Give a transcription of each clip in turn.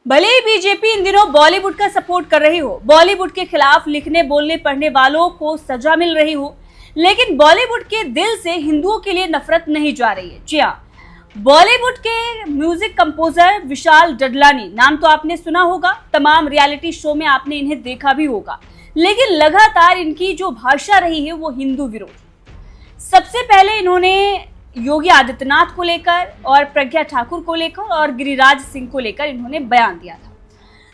भले ही BJP in दिनों बॉलीवुड का सपोर्ट कर रही हो, बॉलीवुड के खिलाफ लिखने बोलने पढ़ने वालों को सजा मिल रही हो, लेकिन बॉलीवुड के दिल से हिंदुओं के लिए नफरत नहीं जा रही है। जी हाँ, बॉलीवुड के म्यूजिक कंपोजर विशाल डडलानी, नाम तो आपने सुना होगा, तमाम रियलिटी शो में आपने इन्हें देखा भी होगा, लेकिन लगातार इनकी जो भाषा रही है वो हिंदू विरोधी। सबसे पहले इन्होंने योगी आदित्यनाथ को लेकर और प्रज्ञा ठाकुर को लेकर और गिरिराज सिंह को लेकर इन्होंने बयान दिया था।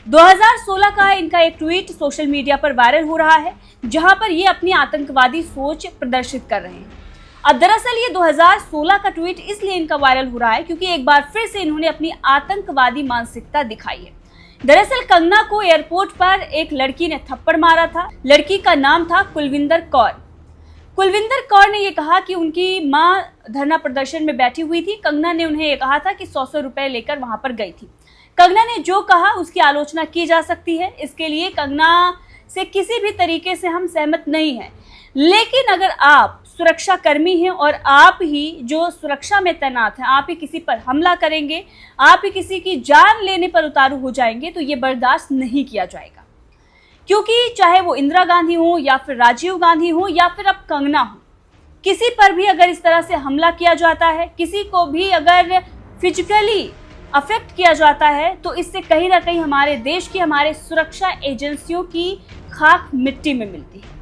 2016 का इनका एक ट्वीट सोशल मीडिया पर वायरल हो रहा है, जहां पर ये अपनी आतंकवादी सोच प्रदर्शित कर रहे हैं। अब दरअसल ये 2016 का ट्वीट इसलिए इनका वायरल हो रहा है क्योंकि एक बार फिर से इन्होंने अपनी आतंकवादी मानसिकता दिखाई है। दरअसल कंगना को एयरपोर्ट पर एक लड़की ने थप्पड़ मारा था। लड़की का नाम था कुलविंदर कौर। कुलविंदर कौर ने ये कहा कि उनकी मां धरना प्रदर्शन में बैठी हुई थी। कंगना ने उन्हें ये कहा था कि 100 रुपए लेकर वहां पर गई थी। कंगना ने जो कहा उसकी आलोचना की जा सकती है, इसके लिए कंगना से किसी भी तरीके से हम सहमत नहीं हैं। लेकिन अगर आप सुरक्षा कर्मी हैं और आप ही जो सुरक्षा में तैनात हैं, आप ही किसी पर हमला करेंगे, आप ही किसी की जान लेने पर उतारू हो जाएंगे, तो ये बर्दाश्त नहीं किया जाएगा। क्योंकि चाहे वो इंदिरा गांधी हो या फिर राजीव गांधी हो या फिर अब कंगना हो, किसी पर भी अगर इस तरह से हमला किया जाता है, किसी को भी अगर फिजिकली अफेक्ट किया जाता है, तो इससे कहीं ना कहीं हमारे देश की, हमारे सुरक्षा एजेंसियों की खाक मिट्टी में मिलती है।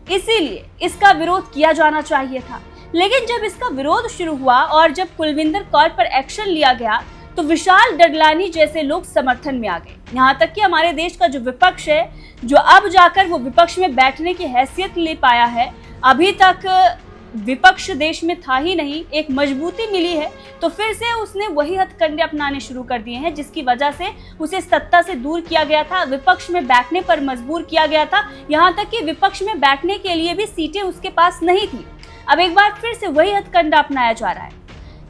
इसीलिए इसका विरोध किया जाना चाहिए था। लेकिन जब इसका विरोध शुरू हुआ और जब कुलविंदर कौर पर एक्शन लिया गया, तो विशाल डडलानी जैसे लोग समर्थन में आ गए। यहाँ तक कि हमारे देश का जो विपक्ष है, जो अब जाकर वो विपक्ष में बैठने की हैसियत ले पाया है, अभी तक विपक्ष देश में था ही नहीं, एक मजबूती मिली है, तो फिर से उसने वही हथकंडे अपनाने शुरू कर दिए हैं जिसकी वजह से उसे सत्ता से दूर किया गया था, विपक्ष में बैठने पर मजबूर किया गया था। यहाँ तक कि विपक्ष में बैठने के लिए भी सीटें उसके पास नहीं थी। अब एक बार फिर से वही हथकंडा अपनाया जा रहा है।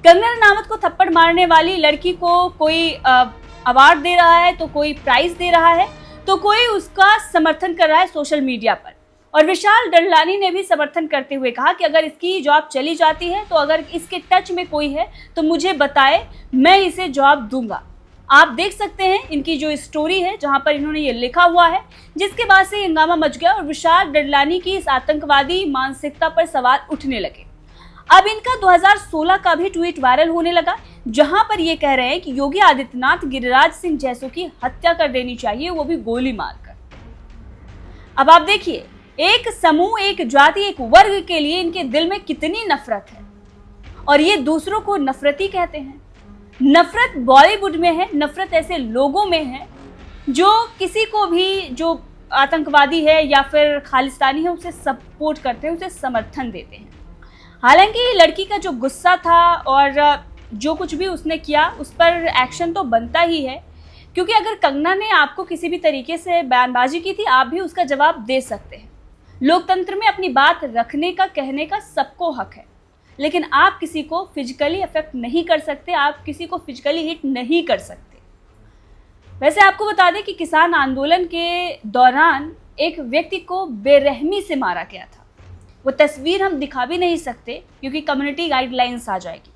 कंगना रनावत को थप्पड़ मारने वाली लड़की को कोई अवार्ड दे रहा है, तो कोई प्राइज दे रहा है, तो कोई उसका समर्थन कर रहा है सोशल मीडिया पर। और विशाल डडलानी ने भी समर्थन करते हुए कहा कि अगर इसकी जॉब चली जाती है, तो अगर इसके टच में कोई है तो मुझे बताए, मैं इसे जॉब दूंगा। आप देख सकते हैं इनकी जो स्टोरी है, जहां पर इन्होंने ये लिखा हुआ है, जिसके बाद से हंगामा मच गया और विशाल डडलानी की इस आतंकवादी मानसिकता पर सवाल उठने लगे। अब इनका 2016 का भी ट्वीट वायरल होने लगा, जहां पर ये कह रहे हैं कि योगी आदित्यनाथ गिरिराज सिंह जैसों की हत्या कर देनी चाहिए, वो भी गोली मारकर। अब आप देखिए, एक समूह, एक जाति, एक वर्ग के लिए इनके दिल में कितनी नफरत है, और ये दूसरों को नफरती कहते हैं। नफरत बॉलीवुड में है, नफरत ऐसे लोगों में है जो किसी को भी, जो आतंकवादी है या फिर खालिस्तानी है, उसे सपोर्ट करते हैं, उसे समर्थन देते हैं। हालांकि लड़की का जो गुस्सा था और जो कुछ भी उसने किया, उस पर एक्शन तो बनता ही है, क्योंकि अगर कंगना ने आपको किसी भी तरीके से बयानबाजी की थी, आप भी उसका जवाब दे सकते हैं। लोकतंत्र में अपनी बात रखने का, कहने का सबको हक है, लेकिन आप किसी को फिजिकली अफेक्ट नहीं कर सकते, आप किसी को फिजिकली हिट नहीं कर सकते। वैसे आपको बता दें कि किसान आंदोलन के दौरान एक व्यक्ति को बेरहमी से मारा गया था। वो तस्वीर हम दिखा भी नहीं सकते क्योंकि कम्युनिटी गाइडलाइंस आ जाएगी।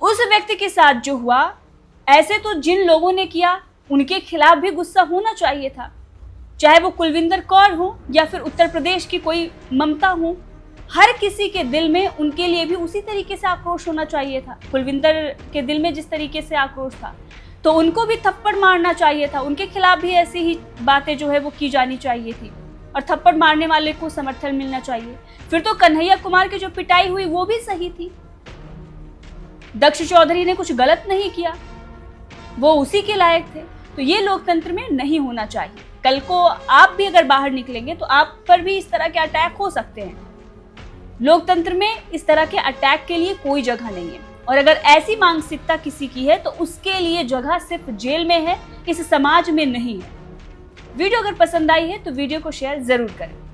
उस व्यक्ति के साथ जो हुआ, ऐसे तो जिन लोगों ने किया उनके खिलाफ भी गुस्सा होना चाहिए था, चाहे वो कुलविंदर कौर हो या फिर उत्तर प्रदेश की कोई ममता हो। हर किसी के दिल में उनके लिए भी उसी तरीके से आक्रोश होना चाहिए था। कुलविंदर के दिल में जिस तरीके से आक्रोश था, तो उनको भी थप्पड़ मारना चाहिए था, उनके खिलाफ भी ऐसी ही बातें जो है वो की जानी चाहिए थी, और थप्पड़ मारने वाले को समर्थन मिलना चाहिए। फिर तो कन्हैया कुमार की जो पिटाई हुई वो भी सही थी। दक्ष चौधरी ने कुछ गलत नहीं किया, वो उसी के लायक थे। तो ये लोकतंत्र में नहीं होना चाहिए। कल को आप भी अगर बाहर निकलेंगे तो आप पर भी इस तरह के अटैक हो सकते हैं। लोकतंत्र में इस तरह के अटैक के लिए कोई जगह नहीं है, और अगर ऐसी मानसिकता किसी की है तो उसके लिए जगह सिर्फ जेल में है, इस समाज में नहीं है। वीडियो अगर पसंद आई है तो वीडियो को शेयर जरूर करें।